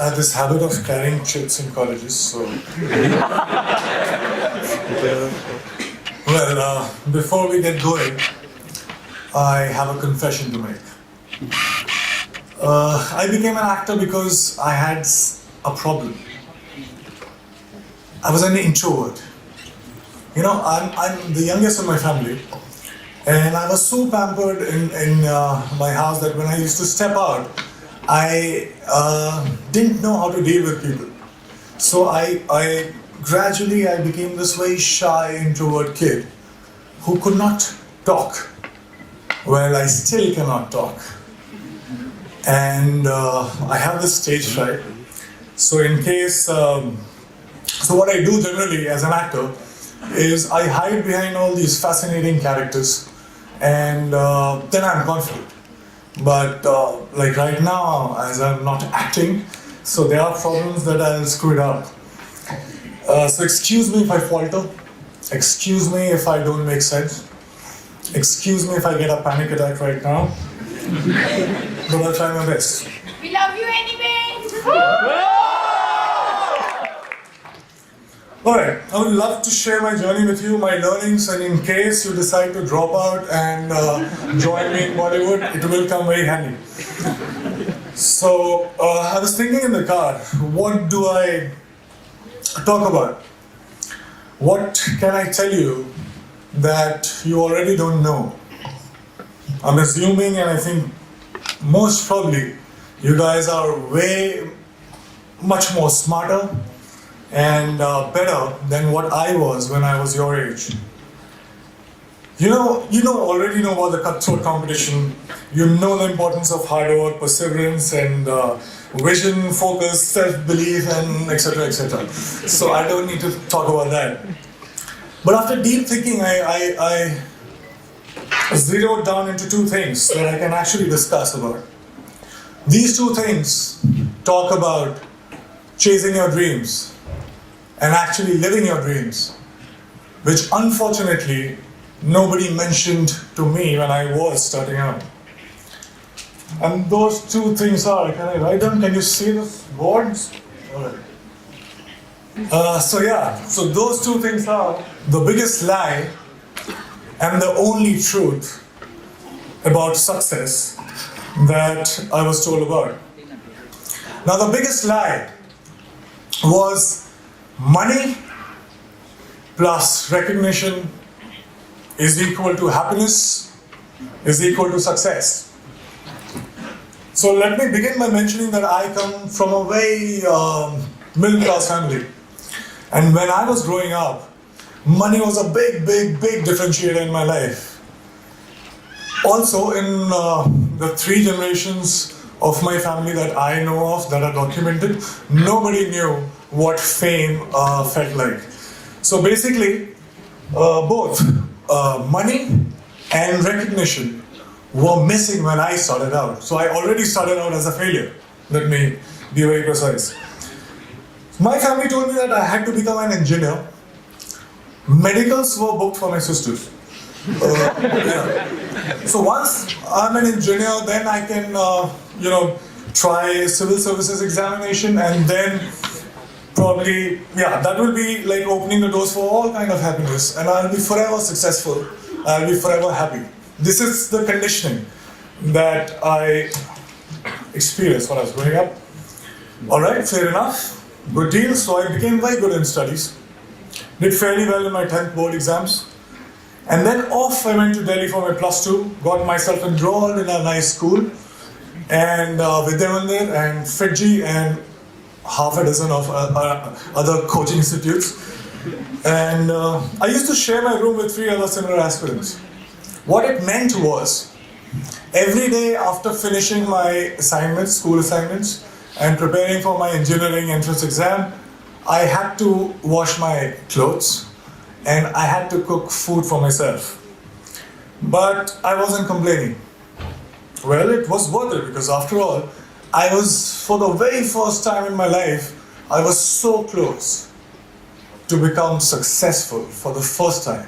had this habit of carrying chips in colleges, so... Before we get going, I have a confession to make. I became an actor because I had a problem. I was an introvert. You know, I'm the youngest in my family, and I was so pampered in my house that when I used to step out, I didn't know how to deal with people. So I gradually became this very shy, introvert kid who could not talk. Well, I still cannot talk. And I have this stage fright. So in case, so what I do generally as an actor is I hide behind all these fascinating characters, and then I'm confident. But like right now, as I'm not acting, so there are problems that I'll screw it up. So excuse me if I falter. Excuse me if I don't make sense. Excuse me if I get a panic attack right now. But I'll try my best. We love you anyway! Alright, I would love to share my journey with you, my learnings, and in case you decide to drop out and join me in Bollywood, it will come very handy. So, I was thinking in the car, what do I talk about? What can I tell you that you already don't know? I'm assuming, and I think most probably, you guys are way much more smarter and better than what I was when I was your age. You already know about the cutthroat competition. You know the importance of hard work, perseverance, and vision, focus, self-belief, and etc., etc. So I don't need to talk about that. But after deep thinking, I zeroed down into two things that I can actually discuss about. These two things talk about chasing your dreams and actually living your dreams, which unfortunately nobody mentioned to me when I was starting out. And those two things are, can I write them? Can you see the boards? All right. So those two things are the biggest lie and the only truth about success that I was told about. Now the biggest lie was money plus recognition is equal to happiness, is equal to success. So let me begin by mentioning that I come from a very middle class family. And when I was growing up, money was a big differentiator in my life. Also, in the three generations of my family that I know of, that are documented, nobody knew what fame felt like. So basically, both money and recognition were missing when I started out. So I already started out as a failure. Let me be very precise. My family told me that I had to become an engineer. Medicals were booked for my sisters. So once I'm an engineer, then I can, try civil services examination, and then probably, that will be like opening the doors for all kind of happiness, and I'll be forever successful. I'll be forever happy. This is the conditioning that I experienced when I was growing up. All right, fair enough. Good deal. So I became very good in studies. Did fairly well in my 10th board exams. And then off I went to Delhi for my +2, got myself enrolled in a nice school, and Vidyamandir and Fiji and half a dozen of other coaching institutes. And I used to share my room with 3 other similar aspirants. What it meant was, every day after finishing my assignments, school assignments, and preparing for my engineering entrance exam, I had to wash my clothes and I had to cook food for myself. But I wasn't complaining. Well, it was worth it, because after all, I was, for the very first time in my life, I was so close to become successful for the first time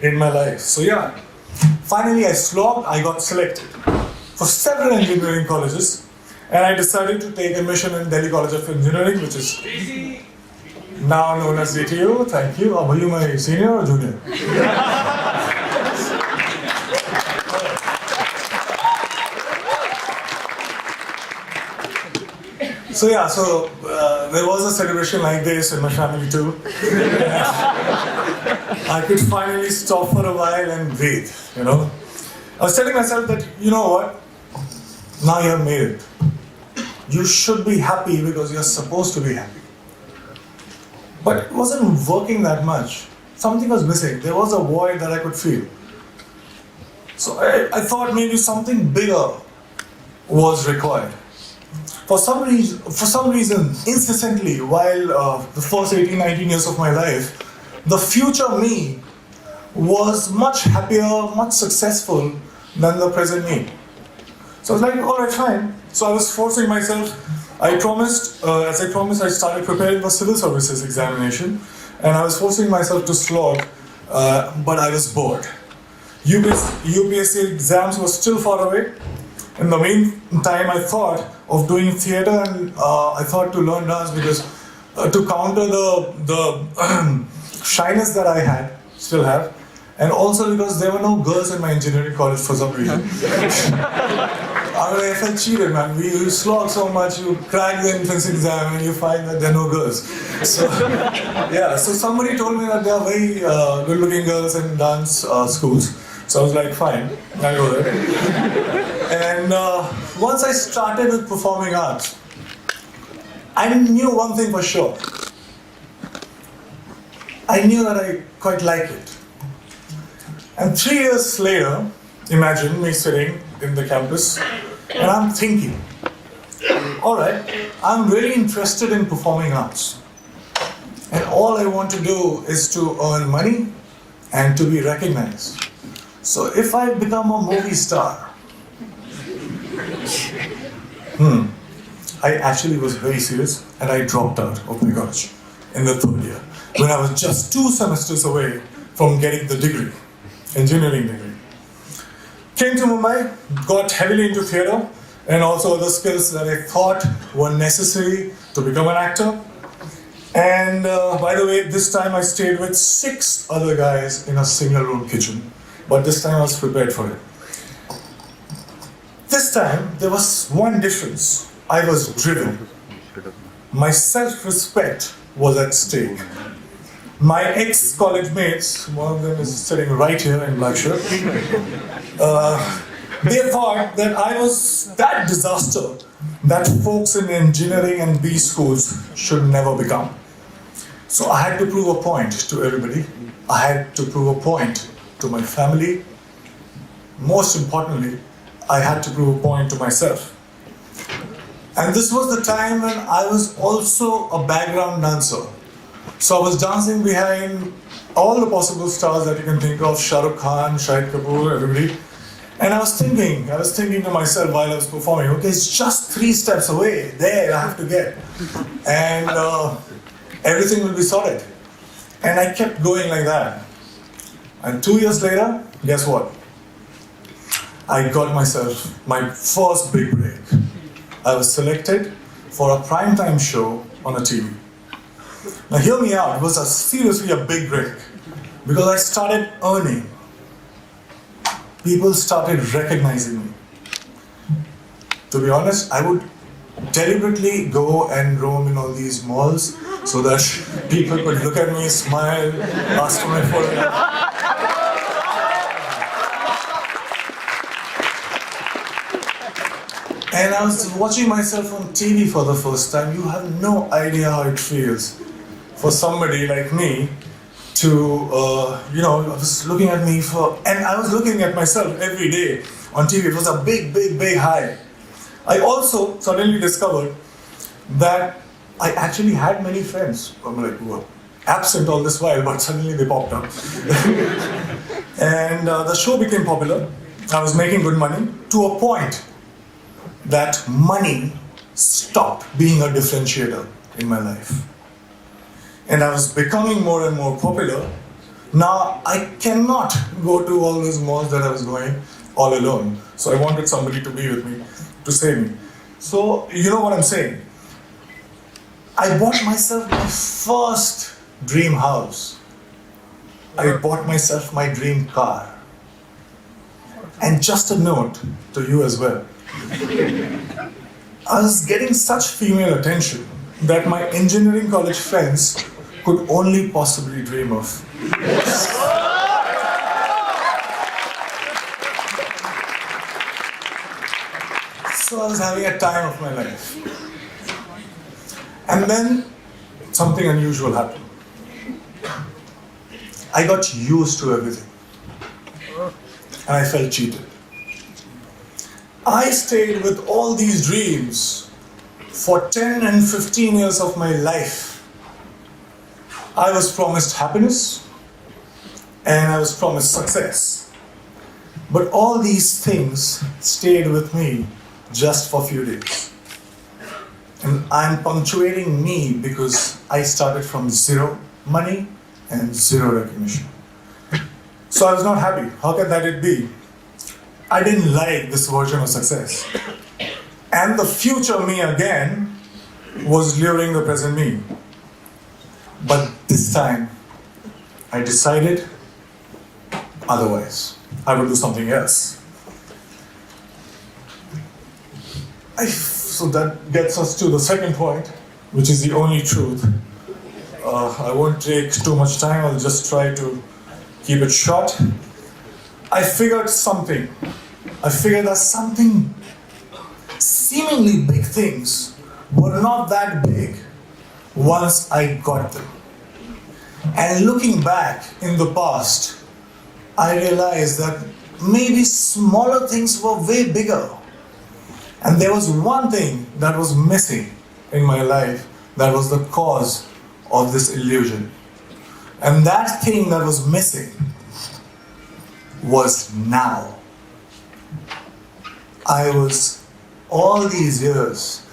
in my life. So finally I slogged, I got selected for several engineering colleges, and I decided to take admission in Delhi College of Engineering, which is now known as DTU. Thank you. Are you my senior or junior? So there was a celebration like this in my family too. I could finally stop for a while and breathe, you know. I was telling myself that, you know what, now you have made it. You should be happy because you're supposed to be happy. But it wasn't working that much. Something was missing. There was a void that I could feel. So I thought maybe something bigger was required. For some reason, incessantly, while the first 18, 19 years of my life, the future me was much happier, much successful than the present me. So I was like, all right, fine. So I was forcing myself. As I promised, I started preparing for civil services examination, and I was forcing myself to slog, but I was bored. UPSC exams were still far away. In the meantime, I thought of doing theatre, and I thought to learn dance because to counter the shyness that I still have, and also because there were no girls in my engineering college for some reason. I felt cheated, man. You slog so much, you crack the entrance exam, and you find that there are no girls. So somebody told me that there are very good-looking girls in dance schools. So I was like, fine, I'll go there. And once I started with performing arts, I knew one thing for sure. I knew that I quite liked it. And 3 years later, imagine me sitting in the campus, and I'm thinking, all right, I'm really interested in performing arts. And all I want to do is to earn money and to be recognized. So if I become a movie star, I actually was very serious, and I dropped out of my college in the 3rd year, when I was just 2 semesters away from getting the degree, engineering degree. Came to Mumbai, got heavily into theatre, and also other skills that I thought were necessary to become an actor. And by the way, this time I stayed with 6 other guys in a single-room kitchen. But this time I was prepared for it. This time, there was one difference. I was driven. My self-respect was at stake. My ex-college mates, one of them is sitting right here in black shirt, they thought that I was that disaster that folks in engineering and B schools should never become. So I had to prove a point to everybody. I had to prove a point to my family. Most importantly, I had to prove a point to myself. And this was the time when I was also a background dancer. So I was dancing behind all the possible stars that you can think of, Shah Rukh Khan, Shahid Kapoor, everybody. And I was thinking to myself while I was performing, okay, it's just 3 steps away, there I have to get. And everything will be sorted. And I kept going like that. And 2 years later, guess what? I got myself my first big break. I was selected for a primetime show on a TV. Now hear me out, it was seriously a big break. Because I started earning. People started recognizing me. To be honest, I would deliberately go and roam in all these malls so that people could look at me, smile, ask for my photograph. And I was watching myself on TV for the first time. You have no idea how it feels for somebody like me to, I was looking at me and I was looking at myself every day on TV. It was a big, big, big high. I also suddenly discovered that I actually had many friends. I'm like, whoa, absent all this while, but suddenly they popped up. And the show became popular. I was making good money to a point that money stopped being a differentiator in my life. And I was becoming more and more popular. Now I cannot go to all those malls that I was going all alone. So I wanted somebody to be with me, to save me. So, you know what I'm saying? I bought myself my first dream house. I bought myself my dream car. And just a note to you as well. I was getting such female attention that my engineering college friends could only possibly dream of. So I was having a time of my life. And then something unusual happened. I got used to everything. And I felt cheated. I stayed with all these dreams for 10 and 15 years of my life. I was promised happiness and I was promised success. But all these things stayed with me just for a few days. And I'm punctuating me because I started from zero money and zero recognition. So I was not happy. How can that it be? I didn't like this version of success. And the future me again was luring the present me. But this time, I decided otherwise. I would do something else. So that gets us to the second point, which is the only truth. I won't take too much time, I'll just try to keep it short. I figured something. I figured that something, seemingly big things, were not that big once I got them. And looking back in the past, I realized that maybe smaller things were way bigger. And there was one thing that was missing in my life that was the cause of this illusion. And that thing that was missing was now. I was, all these years,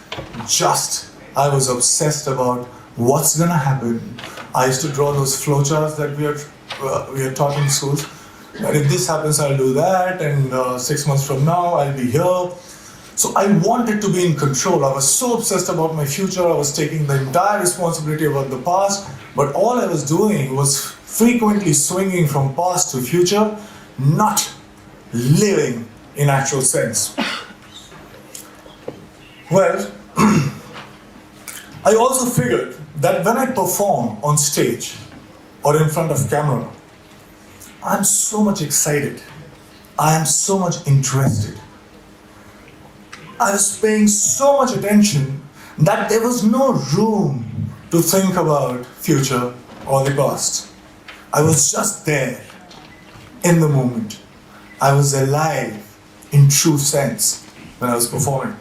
I was obsessed about what's gonna happen. I used to draw those flowcharts that we are taught in schools. And if this happens, I'll do that, and 6 months from now, I'll be here. So I wanted to be in control. I was so obsessed about my future. I was taking the entire responsibility about the past, but all I was doing was frequently swinging from past to future, not living in actual sense. Well, I also figured that when I perform on stage or in front of camera, I'm so much excited. I am so much interested. I was paying so much attention that there was no room to think about future or the past. I was just there, in the moment. I was alive, in true sense, when I was performing.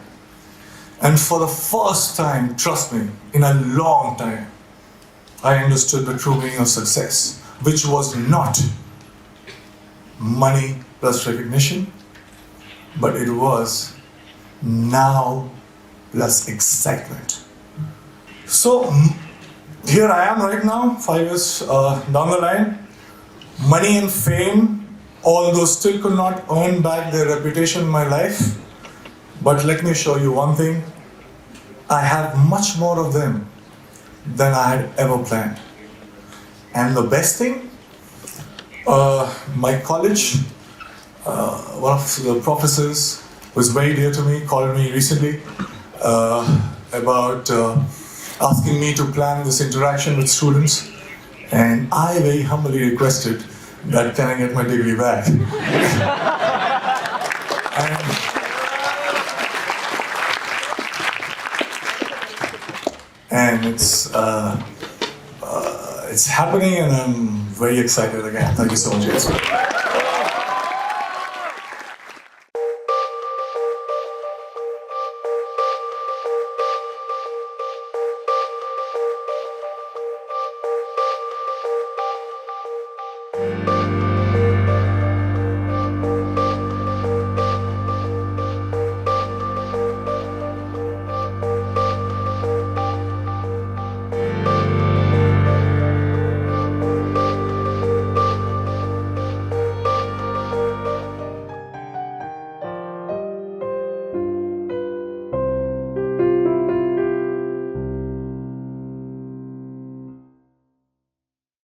And for the first time, trust me, in a long time, I understood the true meaning of success, which was not money plus recognition, but it was now plus excitement. So here I am right now, 5 years down the line. Money and fame, although still could not earn back their reputation in my life. But let me show you one thing. I have much more of them than I had ever planned. And the best thing, my college, one of the professors who is very dear to me called me recently about asking me to plan this interaction with students. And I very humbly requested that can I get my degree back? and it's happening, and I'm very excited again. Thank you so much, guys.